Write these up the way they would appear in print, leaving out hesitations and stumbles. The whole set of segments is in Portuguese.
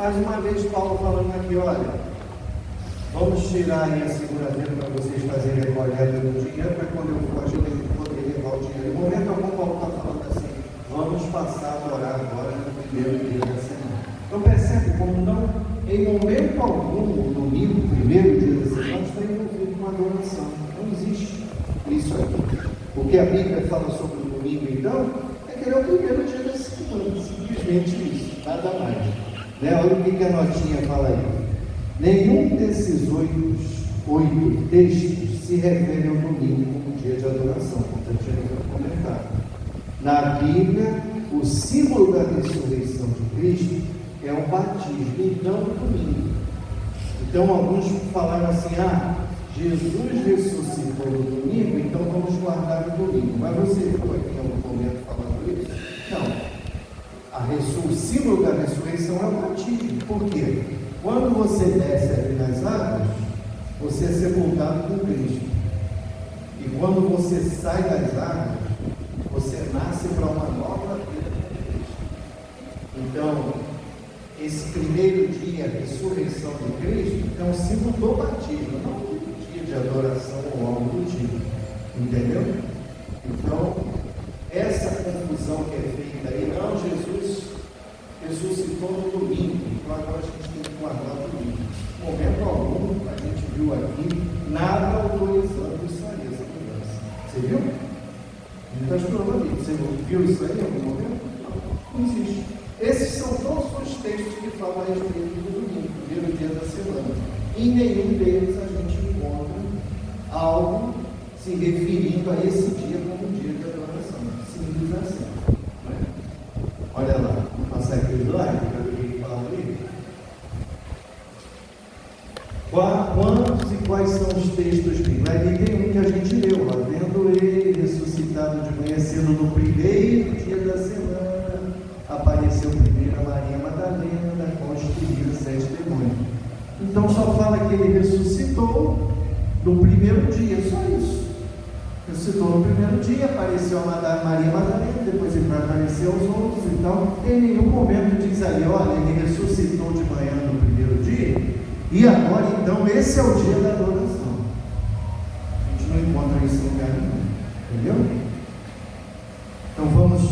Mais uma vez, Paulo falando aqui, olha, vamos tirar aí a segunda-feira para vocês fazerem a coleta do dinheiro, para quando eu for, a gente poder levar o dinheiro. No momento algum, Paulo está falando assim, vamos passar a orar agora no primeiro dia da semana. Então percebe como não, em momento algum, o domingo, primeiro dia da semana, está envolvido com adoração. Não existe isso aqui. O que a Bíblia fala sobre o domingo, então, é que ele é o primeiro dia da semana, simplesmente isso, nada mais. Né? Olha o que a notinha fala aí. Nenhum desses oito textos se refere ao domingo como dia de adoração, como já tínhamos comentado. Na Bíblia, o símbolo da ressurreição de Cristo é o batismo, e não o domingo. Então, alguns falaram assim, Jesus ressuscitou no domingo, então vamos guardar o domingo. Mas você viu aqui em algum momento falando isso? Não. O símbolo da ressurreição é o batismo. Por quê? Quando você desce ali nas águas, você é sepultado com Cristo. E quando você sai das águas, você nasce para uma nova vida com Cristo. Então, esse primeiro dia, a ressurreição de Cristo, é um símbolo do batismo, não do dia de adoração ou algo do tipo. Entendeu? Então, essa confusão que é feita aí, não, Jesus ressuscitou no domingo, então agora a gente tem que guardar o domingo. No momento algum, a gente viu aqui, nada autorizando isso aí, essa mudança. Você viu? Não está estudando ali. Você viu isso aí em algum momento? Não existe. Esses são todos os textos que falam a respeito do domingo, primeiro dia da semana. Em nenhum deles a gente encontra algo se referindo a esse dia como um dia de adoração. Simples assim. Né? Olha lá, vou passar aqui o slide para ver o que fala ali. Quantos e quais são os textos bíblicos? Aí tem um que a gente leu, vendo ele ressuscitado de manhã cedo no primeiro dia da semana, apareceu primeiro a Maria Madalena, constituída 7 demônios. Então só fala que ele ressuscitou no primeiro dia, só isso. Ressuscitou no primeiro dia, apareceu a Maria Madalena, depois ele vai aparecer aos outros. Então, em nenhum momento diz ali, olha, ele ressuscitou de manhã no primeiro dia, e agora então esse é o dia da adoração. A gente não encontra isso em lugar nenhum, entendeu? Então vamos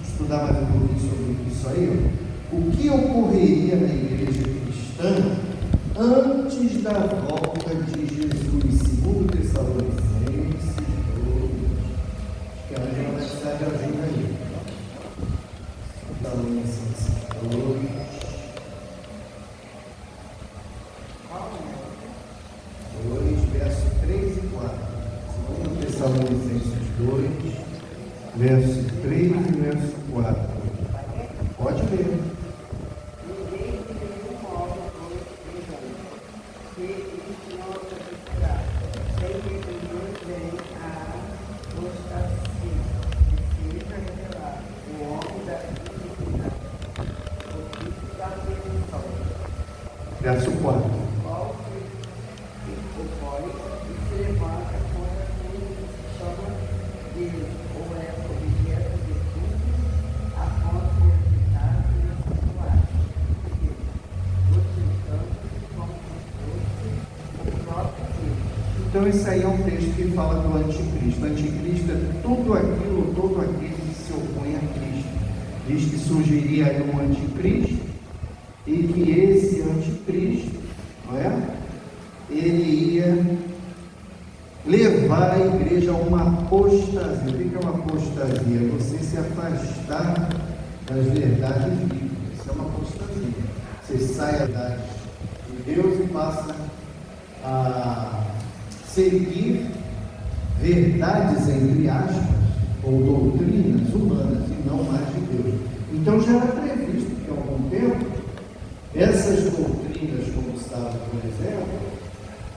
estudar mais um pouquinho sobre isso aí. O que ocorreria na igreja cristã antes da volta de Jesus, segundo Tessalonicenses 2. Acho que a Angela vai precisar de ajuda aí. Tessalonicenses 2. 2, verso 3 e 4. Segundo Tessalonicenses 2, verso 3 e verso 4. Pode ler. Verso 4. Então isso aí é um texto que fala do anticristo. O anticristo é tudo aquilo, todo aquele que se opõe a Cristo. Diz que surgiria aí um anticristo e que esse anticristo, não é? Ele ia levar a igreja a uma apostasia. O que é uma apostasia? Você se afastar das verdades bíblicas. Isso é uma apostasia. Você sai da verdade de Deus e passa a seguir verdades, entre aspas, ou doutrinas humanas e não mais de Deus. Então já era previsto que há algum tempo essas doutrinas, como estava, por exemplo,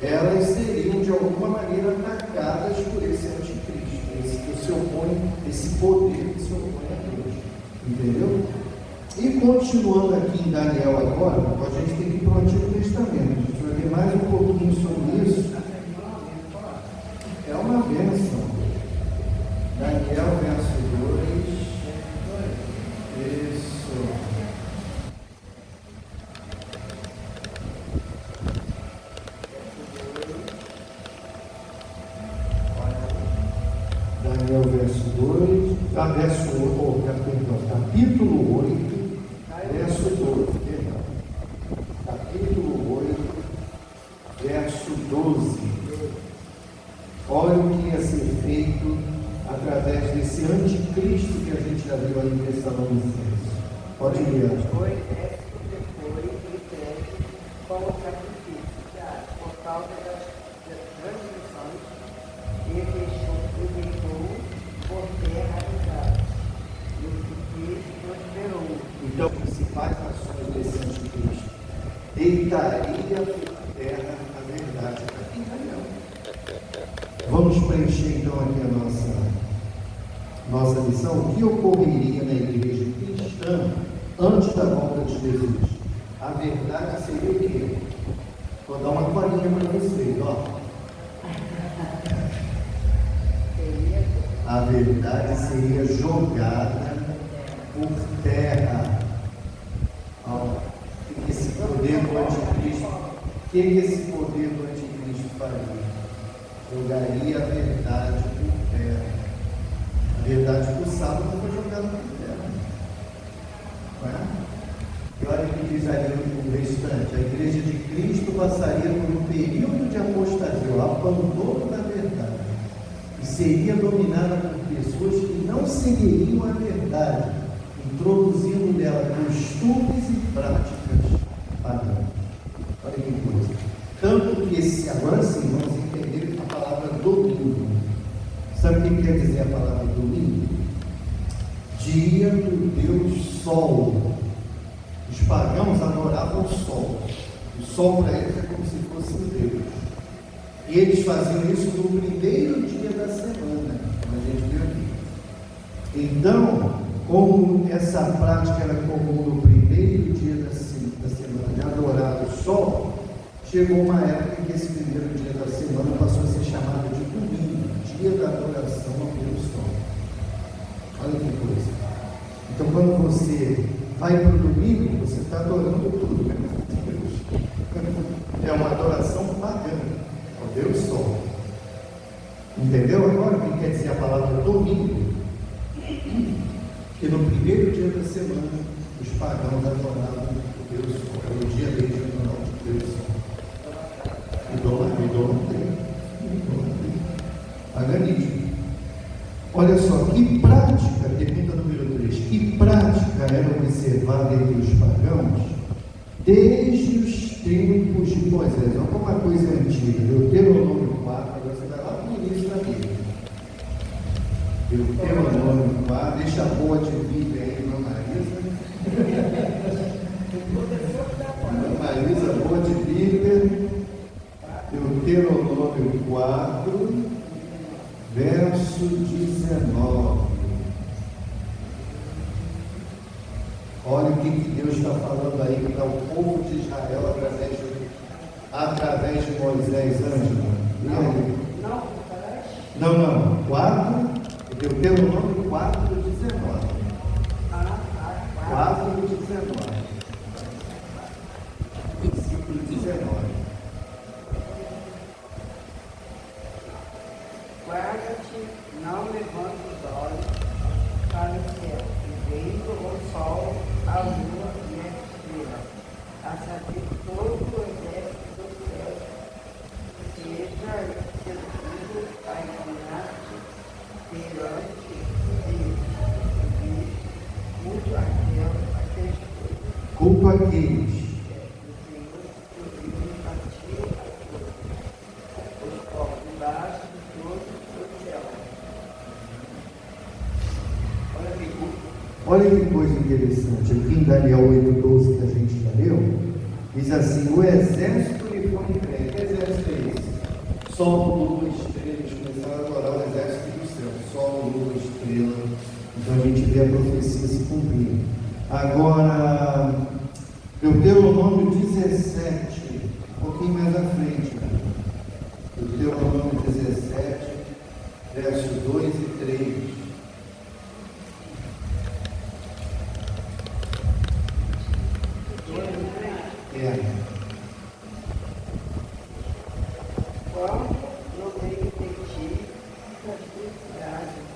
elas seriam de alguma maneira atacadas por esse anticristo, esse que se opõe, esse poder que se opõe a Deus. Entendeu? E continuando aqui em Daniel agora, a gente tem que ir para o Antigo Testamento. A gente vai ver mais um pouquinho sobre isso. É uma bênção. Daniel, verso 2. Isso. Aí é o verso 2, capítulo 8, verso 12, perdão. Capítulo 8, verso 12. Olha o que ia ser feito através desse anticristo que a gente já viu aí em Tessalonicenses. Pode ler. Foi depois ele teve como sacrifício, por causa das transgressões, e deixou por terra habitada, e o que prosperou. Então, as principais ações desse anticristo: deitaria por terra a verdade. Vamos preencher então aqui a nossa lição. O que ocorreria na igreja cristã antes da volta de Jesus? A verdade seria o quê? Vou dar uma palhinha para vocês, ó. A verdade seria jogada por terra. Ó, esse poder do anticristo, o que esse poder do anticristo faria? Jogaria a verdade por terra. A verdade por sábado foi jogada por terra. Não é? E olha o que diz ali o restante: a igreja de Cristo passaria por um período de apostasia, o abandono da verdade, e seria dominada por pessoas que não seguiriam a verdade, introduzindo nela costumes e práticas pagãs. Olha que coisa. Tanto que agora sim vamos entender a palavra domingo. Sabe o que quer dizer a palavra domingo? Dia do Deus Sol. Os pagãos adoravam o sol. O sol para eles é como se fosse um Deus. E eles faziam isso no primeiro dia da semana, como a gente viu aqui. Então, como essa prática era comum no primeiro dia da semana, de adorar o sol, chegou uma época em que esse primeiro dia da semana passou a ser chamado de domingo, dia da adoração ao Deus Sol. Olha que coisa. Então, quando você vai para o domingo, você está adorando tudo, né? Deus. É uma adoração pagã ao Deus Sol. Entendeu agora o que quer dizer a palavra domingo? Que no primeiro dia da semana, os pagãos adoravam o Deus Sol. É o dia deles de adorar o Deus Sol. Idolatria. Paganismo. Olha só, que prática, pergunta número 3, que prática era observada entre os pagãos desde os tempos de Moisés? Olha uma coisa antiga, Deuteronômio 4, agora você vai lá no início da Bíblia. Deuteronômio 4, deixa a boa de Bíblia aí, Dona Marisa. Marisa, boa de Bíblia. Deuteronômio 4, verso 19. Olha o que Deus está falando aí para o povo de Israel através de Moisés, Ângela. Não. 4, Deuteronômio 4, 19. 4, 19. Versículo 19. Guarda-te, não levante os olhos para o céu, vendo o sol, a lua e a estrela, a saber todo o exército do céu, seja servido a enganar-te perante Deus, culto aqueles Culto aqueles. Olha que coisa interessante, aqui em Daniel 8,12 que a gente já leu, diz assim: o exército lhe foi entregue. Que exército é esse? Sol, lua, estrela. Eles começaram a adorar o exército do céu. Sol, lua, estrela. Então a gente vê a profecia se cumprir. Agora, Deuteronômio 17, um pouquinho mais à frente. Deuteronômio 17, versos 2 e 3. Quando no meio de ti, das cidades,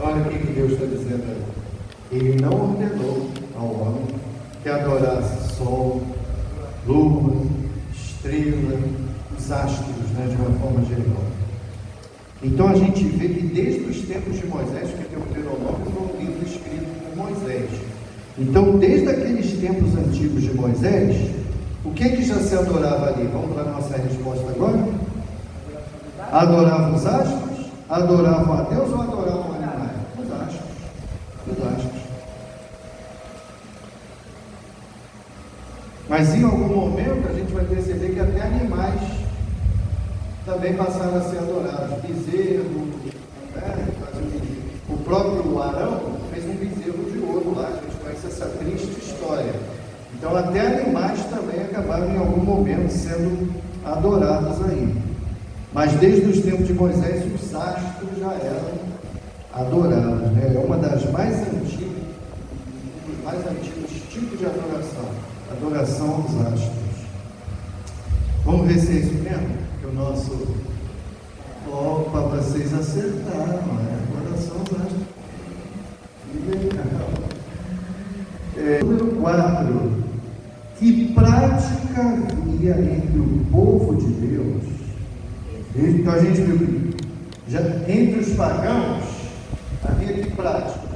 Olha o que Deus está dizendo aí. Ele não ordenou ao homem que adorasse sol, lua, estrela, os astros, né, de uma forma geral. Então a gente vê que desde os tempos de Moisés, que o Deuteronômio foi um livro escrito por Moisés. Então, desde aqueles tempos antigos de Moisés, o que já se adorava ali? Vamos para a nossa resposta agora? Adoravam os astros? Adoravam a Deus ou adoravam animais? Os astros. Os astros. Mas em algum momento a gente vai perceber que até animais também passaram a ser adorados. Bezerro, né? O próprio Arão fez um bezerro de ouro lá. A gente conhece essa triste história. Então até animais também acabaram em algum momento sendo adorados aí. Mas desde os tempos de Moisés os astros já eram adorados, né? É uma das mais antigas, um dos mais antigos tipos de adoração. Adoração aos astros. Vamos ver se é isso mesmo? Que o nosso... Opa, vocês acertaram, né? Adoração aos astros. Que legal. Número 4. Que prática havia entre o povo de Deus? Então a gente viu que já entre os pagãos havia que prática.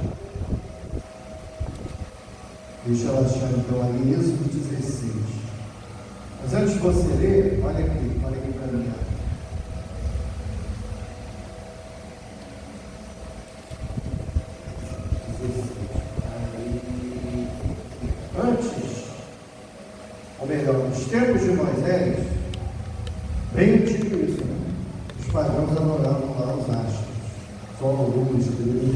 Deixa eu achar então ali Êxodo 16. Mas antes de você ler, olha aqui para mim. Antes, ou melhor, nos tempos de Moisés, bem antigo isso, né? Os pagãos adoravam lá os astros, sol, lua, estrela.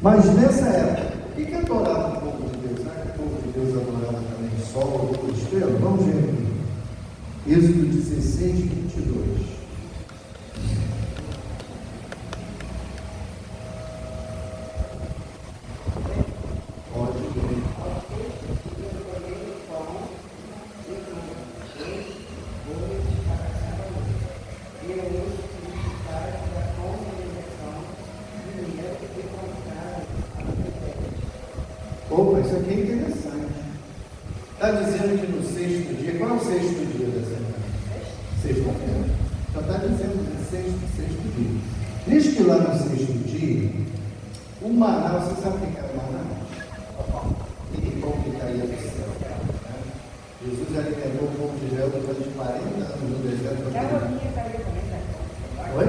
Mas nessa época, o que adorava o povo de Deus? Será que o povo de Deus adorava também sol, lua, estrela? Vamos ver aqui. Êxodo 16, 22. Opa, isso aqui é interessante. Está dizendo que no sexto dia, qual é o sexto dia da semana? Sexta-feira. Só está dizendo que sexto dia. Diz que lá no sexto dia, o maná, você sabe o que é o maná? Aquele pão que caía do céu. Né? Jesus alimentou o povo de Israel depois de 40 anos no deserto. A rolinha caiu também, né? Oi?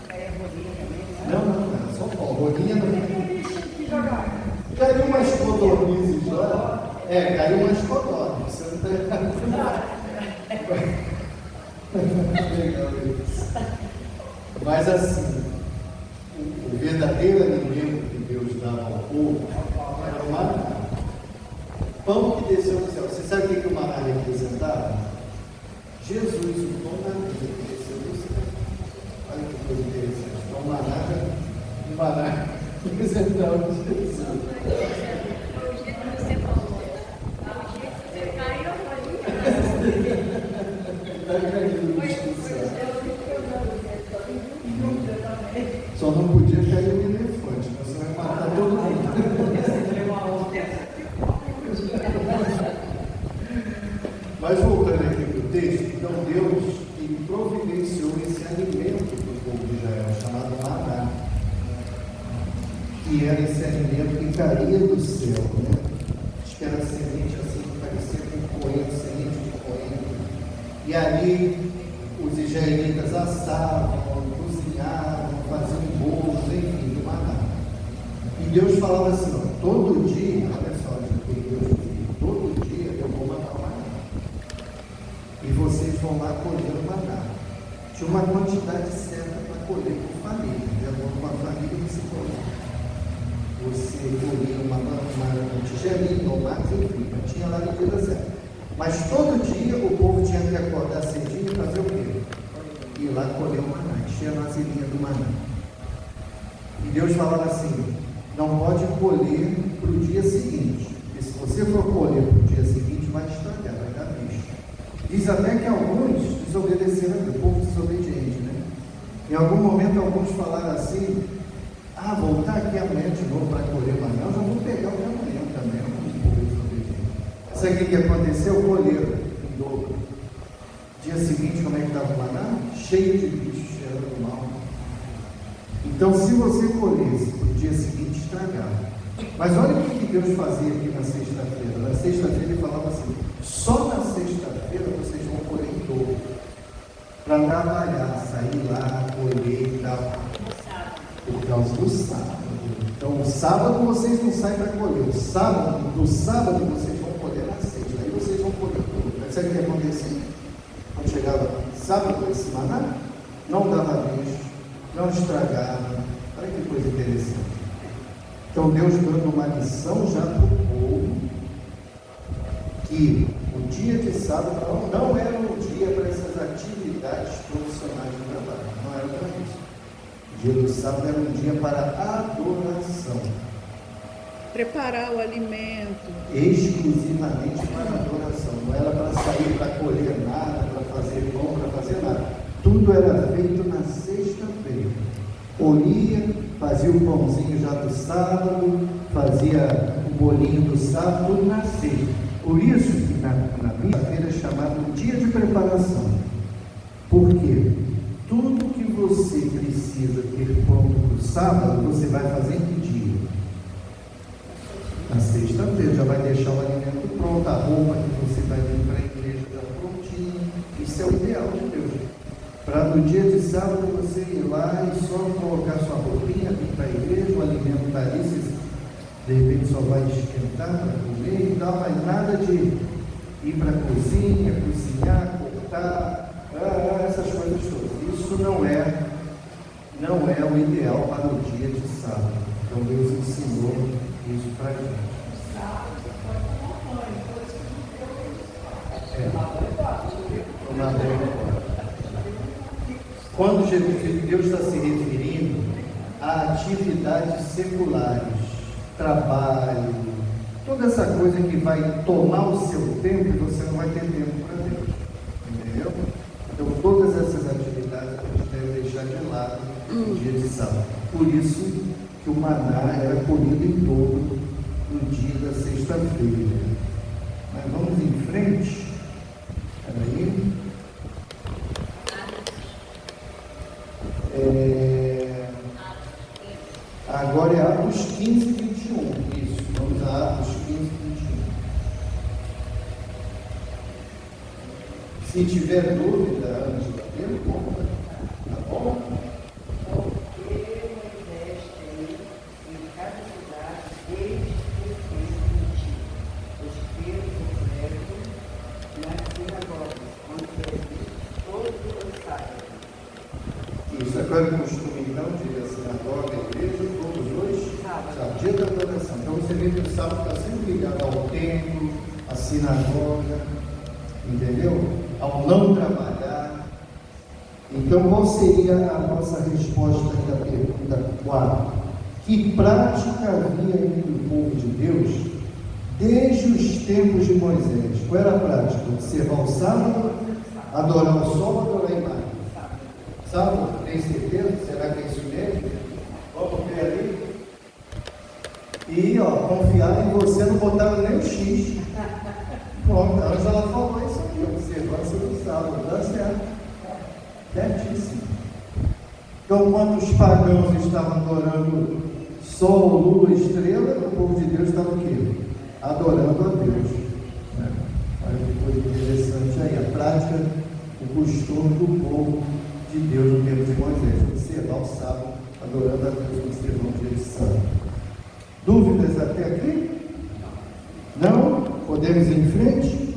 Caiu a rolinha também, né? Não, só pão. Rolinha não. Que jogar. Caiu umas codornizes lá. Caiu umas codornizes. Você não está errado. Legal isso. Mas assim, o verdadeiro alimento que Deus dava ao povo era o maná. Pão que desceu do céu. Você sabe o que o maná representava? Jesus, o pão da vida que desceu do céu. Olha que coisa interessante. Então o maná representava Jesus. Você falou, você caiu a rolinha. Está caindo no céu. Só não podia cair um elefante, você vai matar todo mundo. Mas voltando aqui para o texto, então Deus que providenciou esse alimento para o povo de Israel, chamado maná, que era esse alimento que caía do céu, né? Acho que era semente assim, que parecia com coentro, semente de coentro. E ali os israelitas assavam, cozinhavam, faziam bolos, enfim, do maná. E Deus falava assim, ó, todo dia, olha só o que Deus dizia, todo dia eu vou matar o maná. E vocês vão lá colher o maná. Tinha uma quantidade certa para colher por família, de acordo com a família que se colhia. Você colhia uma tigelinha ou mais, enfim, tinha lá a medida certa. Mas todo dia o povo tinha que acordar cedinho e fazer o quê? Ir lá colher o maná, encher a vasilhinha do maná. E Deus falava assim, não pode colher para o dia seguinte, porque se você for colher para o dia seguinte, vai estragar, vai dar bicho. Diz até que alguns desobedeceram, o povo desobediente, né? Em algum momento alguns falaram assim, voltar aqui aí o que aconteceu? Colheram em dobro. Dia seguinte, como é que estava o maná? Cheio de bichos, cheirando mal. Então, se você colhesse no dia seguinte, estragava. Mas olha o que Deus fazia aqui na sexta-feira. Na sexta-feira ele falava assim: só na sexta-feira vocês vão colher em dobro. Para trabalhar, sair lá, colher e tal. Por causa do sábado. Então, o sábado vocês não saem para colher. O sábado, no sábado vocês vão colher na sexta. Aí vocês vão colher tudo. Mas sabe o que acontecia? Quando chegava sábado, esse maná, não dava bicho, não estragava. Olha que coisa interessante. Então, Deus dando uma lição já para o povo, que o dia de sábado não era um dia para essas atividades profissionais de trabalho. Não era para isso. O dia do sábado era um dia para adoração. Preparar o alimento. Exclusivamente para adoração. Não era para sair para colher nada, para fazer pão, para fazer nada. Tudo era feito na sexta-feira. Colhia, fazia o pãozinho já do sábado, fazia o bolinho do sábado, tudo na sexta. Por isso que na sexta-feira é chamado dia de preparação. Por quê? Tudo que você precisa ter pronto para o sábado, você vai fazer em que dia? Na sexta-feira, já vai deixar o alimento pronto, a roupa que você vai vir para a igreja já prontinha. Isso é o ideal de Deus. Para no dia de sábado você ir lá e só colocar sua roupinha, vir para a igreja, o alimento está ali, você de repente só vai esquentar para comer e tal, mas nada de ir para a cozinha, cozinhar, cortar, essas coisas todas. Isso não é o ideal para o dia de sábado. Então Deus ensinou isso para a gente. Tomar banho. Quando Deus está se referindo a atividades seculares, trabalho, toda essa coisa que vai tomar o seu tempo e você não vai ter tempo para Deus, entendeu? Então todas essas atividades a gente deve deixar de lado no dia de sábado. Por isso que o maná era colhido em dobro no dia da sexta-feira. Mas vamos em frente. Peraí. Agora é Atos 15, 21. Isso, vamos a Atos 15, 21. Se tiver dúvida, Ângela, pergunta. Tá bom? Porque Moisés tem em cada cidade, desde que fez mentir, os termos congregam nas sinagogas, onde todos os sábados. Isso, agora é costume então de ir à sinagoga, à igreja, todos os sábados, dia da adoração. Então você vê que o sábado está sempre ligado ao templo, à sinagoga, entendeu? Ao não trabalhar. Então qual seria a nossa resposta aqui à pergunta 4? Que prática havia entre o povo de Deus desde os tempos de Moisés? Qual era a prática? Observar o sábado, adorar o sol, adorar a imagem. Sábado, tem certeza? Será que é isso mesmo? Vamos ver ali. E, confiar em você, não botaram nem o X. Pronto, a Ângela falou isso aqui, observância do sábado, dá certo. Certíssimo. Então, quando os pagãos estavam adorando sol, lua, estrela, o povo de Deus estava o quê? Adorando a Deus. Olha que coisa interessante aí, a prática, o costume do povo de Deus no tempo de Moisés, observar o sábado, adorando a Deus, observando o dia de sábado. Dúvidas até aqui? Não? Podemos ir em frente?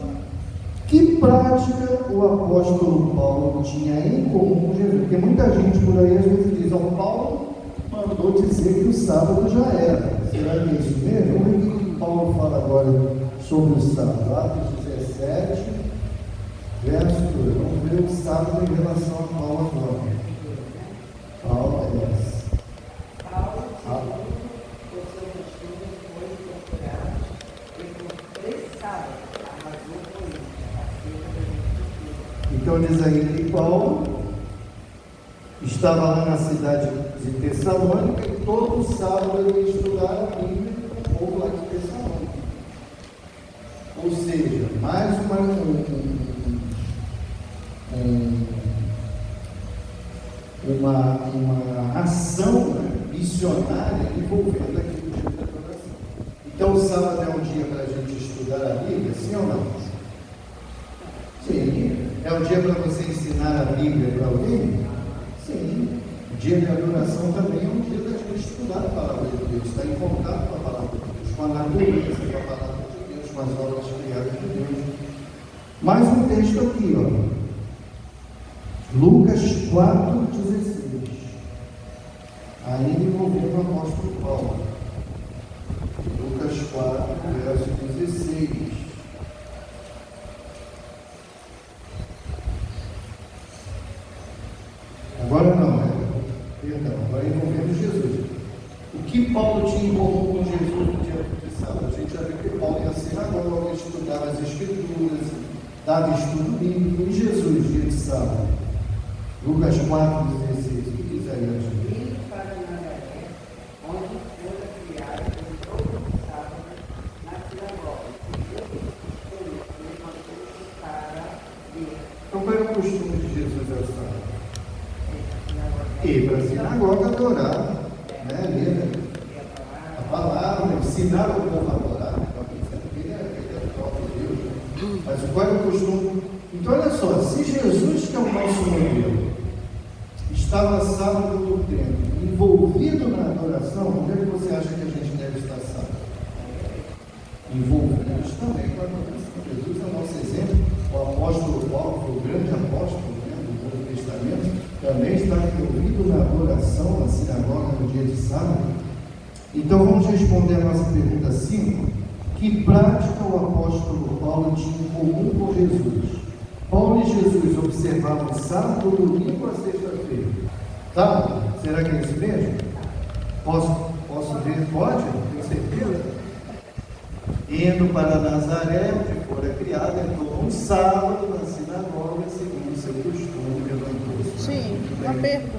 Que prática o apóstolo Paulo tinha em comum com Jesus? Porque muita gente por aí às vezes diz: Paulo mandou dizer que o sábado já era. Será que é isso mesmo? Vamos ver o que Paulo fala agora sobre o sábado. Atos 17. Verso 2. Vamos ver o sábado em relação a Paulo agora. Paulo por seu costume, foi procurado e por 3 sábados arrasou com ele, acerca da justiça. Então diz aí que Paulo estava lá na cidade de Tessalônica e todo sábado ele ia estudar a Bíblia com o povo lá de Tessalônica. Ou seja, mais uma ação, né, missionária envolvendo aqui o dia da adoração. Então, o sábado é um dia para a gente estudar a Bíblia, sim ou não? Sim. É um dia para você ensinar a Bíblia para alguém? Sim. O dia de adoração também é um dia da gente estudar a palavra de Deus, estar em contato com a palavra de Deus, com a natureza, com a palavra de Deus, com as obras criadas de Deus. Mais um texto aqui, ó. Lucas 4,16. Ainda envolvendo o apóstolo Paulo. Lucas 4, verso 16. Agora não, né? Perdão, agora envolvendo Jesus. O que Paulo tinha em comum com Jesus no dia de sábado? A gente já viu que Paulo ia à sinagoga, estudava as Escrituras, dava estudo bíblico. E Jesus, dia de sábado? Lucas 4,16. O que diz aí, Angela? Indo para Nazaré, onde fora criado em todo o sábado na sinagoga. E levantou-se para ver. Então, qual era o costume de Jesus ao sábado? Ir para a sinagoga adorar, né? Ler a palavra, ensinar o povo a adorar. Ele é o próprio Deus. Mas qual é o costume? Então, olha só, se Jesus, que é o nosso modelo, estava sábado no templo, envolvido na adoração, onde é que você acha que a gente deve estar sábado? Envolvidos também com a adoração. Jesus é o nosso exemplo. O apóstolo Paulo foi o grande apóstolo, né, do Novo Testamento, também está envolvido na adoração na sinagoga no dia de sábado. Então vamos responder a nossa pergunta 5. Que prática o apóstolo Paulo tinha em comum com Jesus? Paulo e Jesus observavam sábado, domingo ou sexta-feira? Sábado? Será que é isso mesmo? Posso ver? Pode? Tenho certeza? Indo para Nazaré, onde fora criado, entrou um sábado na sinagoga, segundo seu costume, levantou-se. Sim, uma pergunta.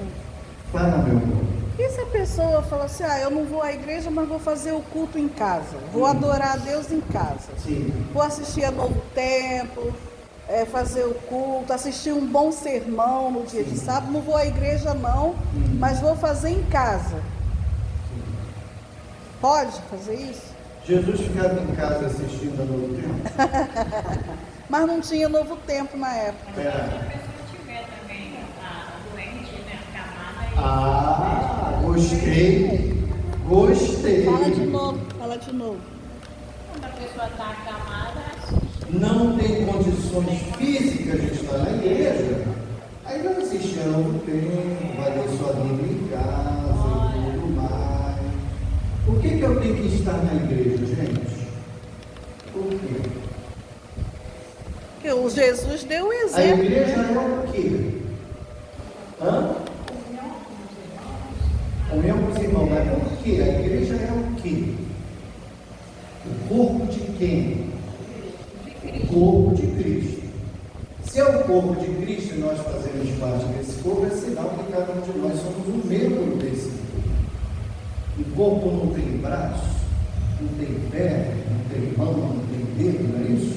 Fala, meu amor. E se a pessoa fala assim, eu não vou à igreja, mas vou fazer o culto em casa, vou adorar a Deus em casa, Sim. vou assistir a Novo Tempo, fazer o culto, assistir um bom sermão no dia de sábado, não vou à igreja não, mas vou fazer em casa. Pode fazer isso? Jesus ficava em casa assistindo a Novo Tempo? Mas não tinha Novo Tempo na época. Se a pessoa tiver também a doente, né, acamada, Gostei. Fala de novo. quando a pessoa está acamada, assiste. Não tem condições físicas de estar na igreja, aí vai assistir a Novo Tempo, vai ler sua Bíblia em casa e tudo mais. Por que eu tenho que estar na igreja, gente? Por quê? Porque o Jesus deu o A exemplo. igreja Né? é o quê? Comunhão com os irmãos, mas por quê? A igreja é o quê? O corpo de quem? O corpo de Cristo. Se é o corpo de Cristo e nós fazemos parte desse corpo, é sinal que cada um de nós somos um membro desse corpo. O corpo não tem braço, não tem pé, não tem mão, não tem dedo, não é isso?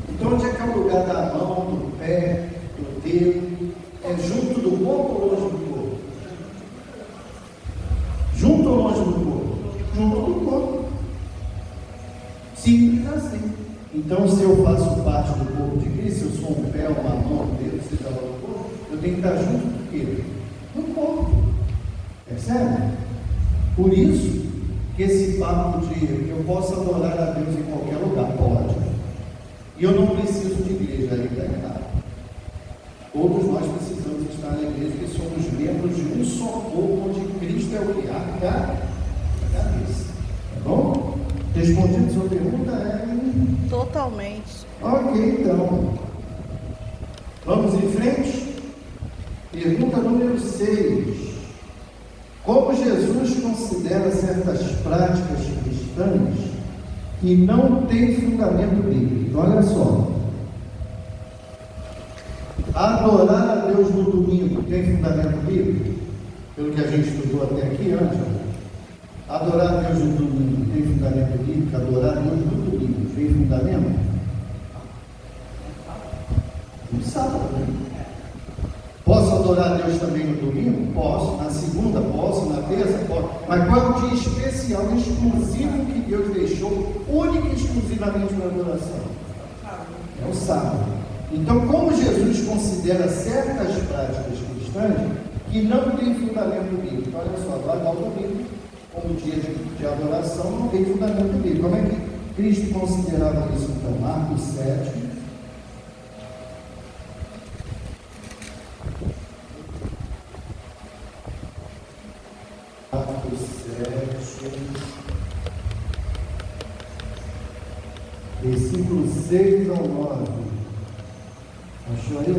Então, onde é que é o lugar da mão, do pé, do dedo? É junto do corpo ou longe do corpo? Junto ou longe do corpo? Junto do corpo. Simples assim. Então, se eu faço parte do corpo de Cristo, se eu sou um pé, uma mão, um dedo, seja lá o corpo, eu tenho que estar junto do quê? No corpo. Percebe? Por isso que esse papo de que eu posso adorar a Deus em qualquer lugar, pode. E eu não preciso de igreja, aí está errado. Todos nós precisamos estar na igreja, porque somos membros de um só corpo, onde Cristo é o que? A cabeça. Tá bom? Respondido a sua pergunta, Totalmente. Ok, então. Vamos em frente? Pergunta número 6. Como Jesus considera certas práticas cristãs que não têm fundamento bíblico? Então, olha só. Adorar a Deus no domingo tem fundamento bíblico? Pelo que a gente estudou até aqui, Ângela? Adorar a Deus no domingo tem fundamento bíblico? Adorar a Deus no domingo tem fundamento? No sábado, né? Posso adorar a Deus também no domingo? Posso. Na segunda? Posso. Na terça? Posso. Mas qual é o dia especial, exclusivo que Deus deixou, única e exclusivamente para adoração? É o sábado. Então, como Jesus considera certas práticas cristãs que não têm fundamento bíblico? Olha só, guardar o domingo como dia de adoração não tem fundamento bíblico. Como é que Cristo considerava isso? Então, Marcos 7. Marcos 7, versículo 6 ao 9. Achou aí?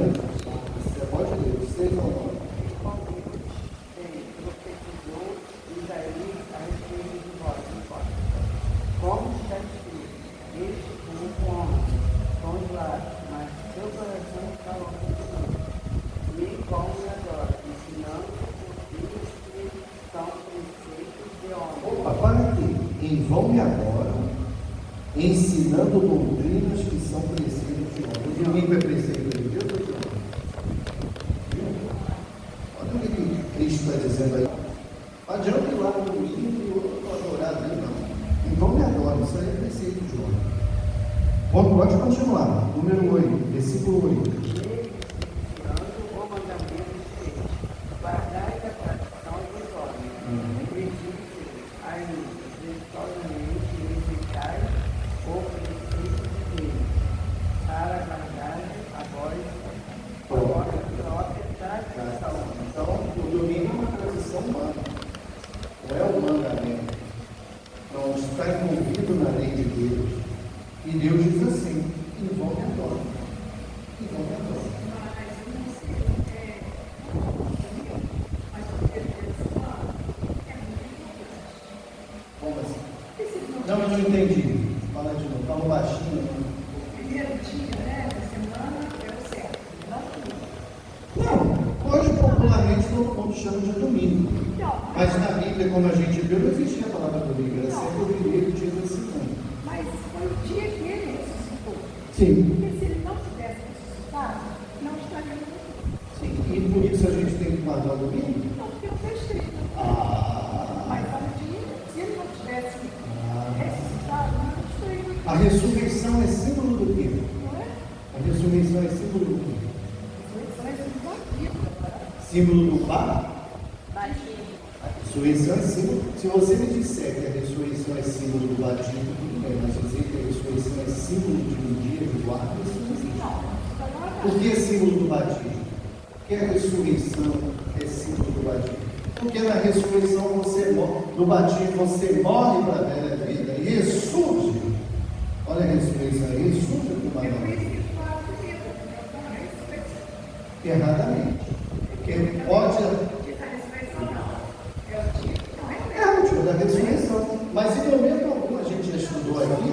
Você pode ler, 6 ao 9. Profetizou Isaías a respeito de vós, como está escrito, este povo honra com os lábios, mas seu coração está longe de mim. Me como e adora, ensinando os filhos que são preceitos de homem. Opa, para aqui. Em vão me adoram, ensinando doutrinas que são preceitos de homem. O domingo é preceito de Deus ou de homem? Olha o que Cristo está dizendo aí. Não adianta ir lá no domingo e adorar a Deus, não. Em vão me adoram, isso aí é preceito de homem. Bom, pode continuar. Número 8, versículo 8. Ensinando o mandamento de guardai a tradição dos homens, preciso ainda, virtuosamente rejeitai o preceito de Deus, para guardar a vossa própria tradição. Então, o domingo é uma tradição humana, não é um mandamento. Então, está envolvido na lei de Deus. E Deus diz assim: em vão me adoram. Em vão me adoram. Como assim? Não, eu não entendi. Fala de novo, fala baixinho. Né? Primeiro dia, né, da semana é o certo. Não, hoje popularmente todo mundo chama de domingo. Mas na Bíblia, como a gente viu, não existia a palavra domingo, era sempre o primeiro dia da semana. Mas foi o dia que ele ressuscitou. Sim. Porque se ele não tivesse ressuscitado, não estaria no domingo. Sim. E por isso a gente tem que guardar o domingo? Não, porque não está escrito. Mas ao dia, se ele não tivesse ressuscitado, não estaria no domingo. A ressurreição é símbolo do quê? Não é? A ressurreição é símbolo do quê? Ressurreição é símbolo da vida, tá? Símbolo do Pai? Batismo. A ressurreição é símbolo. Se você me disser que a ressurreição é símbolo do batismo, tudo bem, mas dizer que a ressurreição é símbolo de um dia de guarda, isso não existe. Por que é símbolo do batismo? Porque a ressurreição é símbolo do batismo. Porque na ressurreição você morre, no batismo você morre para a velha vida e ressurge. Olha a ressurreição, ressurge para uma nova vida. Erradamente. Porque pode. É o dia da ressurreição. Mas em momento algum, a gente já estudou aqui,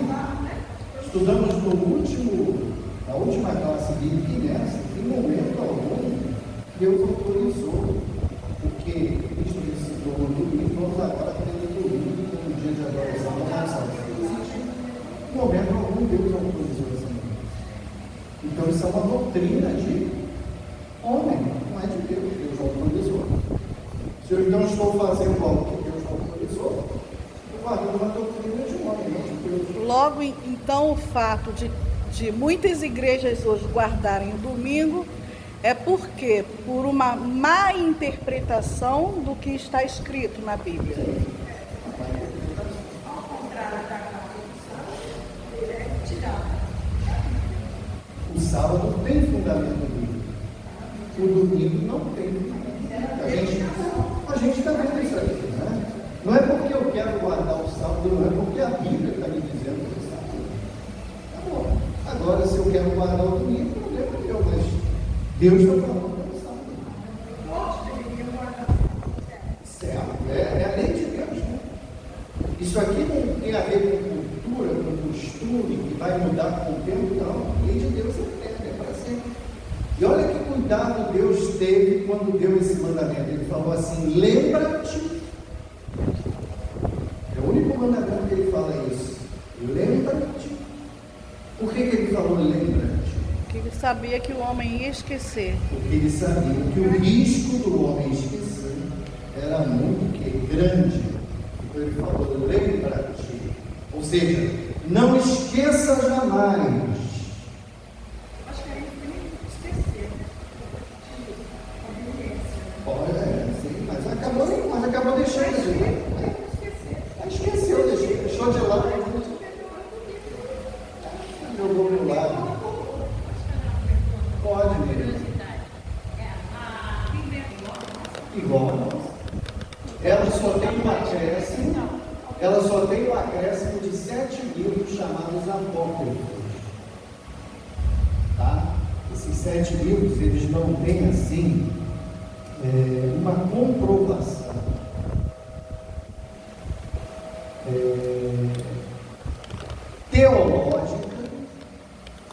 estudamos na última classe bíblica e nessa, em momento algum, Deus autorizou, porque Cristo recitou no domingo, vamos agora aprender domingo como dia de adoração da nação. Em momento algum, Deus autorizou essa mulher. Então isso é uma doutrina de homem, não é de Deus, Deus autorizou. Se eu então estou fazendo algo que Deus autorizou, eu guardo uma doutrina de homem, não de Deus. Logo, então, o fato de muitas igrejas hoje guardarem o domingo é porque por uma má interpretação do que está escrito na Bíblia. Ao contrário da Constituição, ele é tirado. O sábado tem fundamento bíblico. O domingo não tem fundamento. A gente está vendo isso aqui, né? Não é porque eu quero guardar o sábado, não é porque a Bíblia está me dizendo que é sábado. Tá bom. Agora, se eu quero guardar o domingo, o problema é meu, mas Deus está falando que é o sábado. Todos deveriam guardar o sábado, Certo. É a lei de Deus, né? Isso aqui não tem a ver com cultura, com costume, que vai mudar com o tempo, não. A lei de Deus é eterna, é para sempre. E olha que cuidado Deus teve quando deu esse mandamento. Ele falou assim: lembra-te sabia que o homem ia esquecer. Porque ele sabia que o risco do homem esquecer era muito grande. Então ele falou, lembra-te. Ou seja, não esqueça jamais. Acho que aí tem que esquecer, né? Olha, sim, mas acabou deixando de lado. Esqueceu, deixou de lado. Jogou para o lado. Pode mesmo. Igual a nossa. Ela só tem um acréscimo de 7 livros chamados apócrifos. Tá? Esses 7 livros, eles não têm assim uma comprovação teológica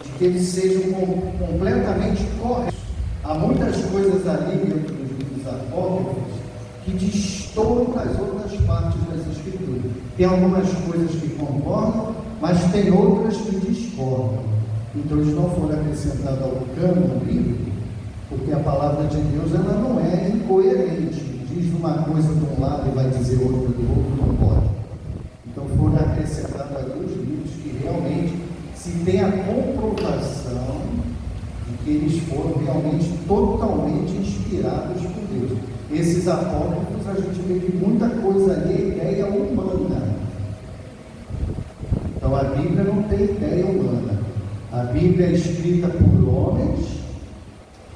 de que eles sejam completamente corretos. Há muitas coisas ali dentro dos livros apócrifos que destoam das outras partes das Escrituras. Tem algumas coisas que concordam, mas tem outras que discordam. Então eles não foram acrescentados ao cânon bíblico, porque a palavra de Deus ela não é incoerente. Diz uma coisa de um lado e vai dizer outra do outro, não pode. Então foram acrescentados alguns livros que realmente se tem a comprovação de que eles foram realmente totalmente inspirados por Deus. Esses apócrifos, a gente vê que muita coisa ali é ideia humana. Então a Bíblia não tem ideia humana. A Bíblia é escrita por homens,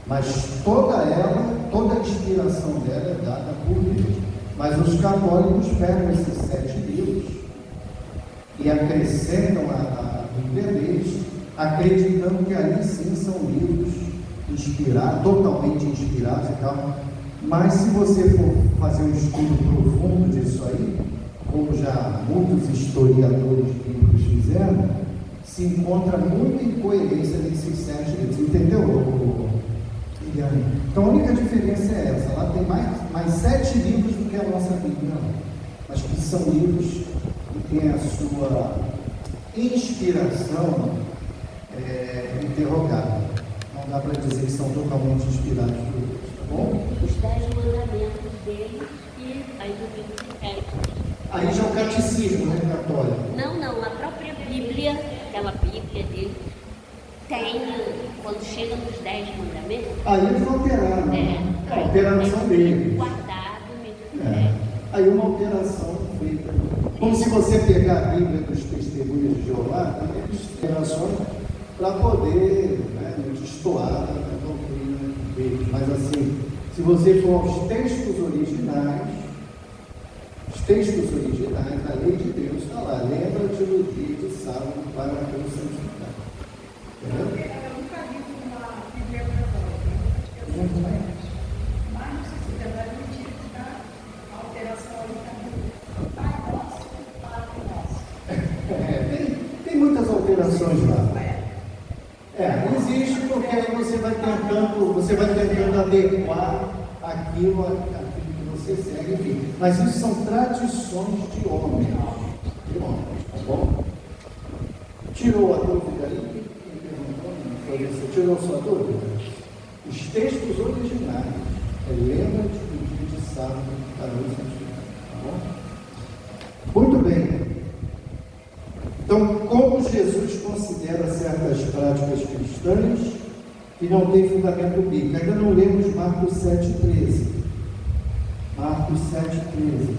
mas toda a inspiração dela é dada por Deus. Mas os católicos pegam esses 7 livros e acrescentam a Bíblia deles, acreditando que ali sim são livros inspirados, totalmente inspirados e tal. Mas se você for fazer um estudo profundo disso aí, como já muitos historiadores bíblicos fizeram, se encontra muita incoerência nesses 7 livros. Entendeu, Eliane? Então a única diferença é essa. Lá tem mais 7 livros do que a nossa Bíblia, mas que são livros que têm a sua inspiração interrogada. Não dá para dizer que são totalmente inspirados por Deus, tá bom? Os 10 mandamentos dele e aí do livro de Éfeso. Aí já é o catecismo, né, católico? Não, a própria Bíblia, aquela Bíblia dele, tem, quando chega nos 10 mandamentos, Aí eles alteraram, a alteração deles. guardado mesmo. Aí uma alteração feita. Como se você pegar a Bíblia dos Testemunhos de Jeová, também eles alterações para poder destoar da doutrina deles. Mas assim, se você for aos textos originais, a lei de Deus está lá. Lembra-te do dia de sábado para teu santificar. Entendeu? Eu nunca vi uma Bíblia católica, mas não sei se é verdade ou mentira que está a alteração ali também. Pai nosso, Pai nosso. Tem muitas alterações lá. Existe porque aí você vai tentando adequar aquilo que você segue, enfim. Mas isso são tradições de homens, tá bom? Tirou a dúvida aí? Você tirou sua dúvida? Os textos originais, lembra-te do dia de sábado para o santificar, tá bom? Muito bem. Então, como Jesus considera certas práticas cristãs que não têm fundamento bíblico? Ainda não lemos Marcos 7,13. Marcos 7,13.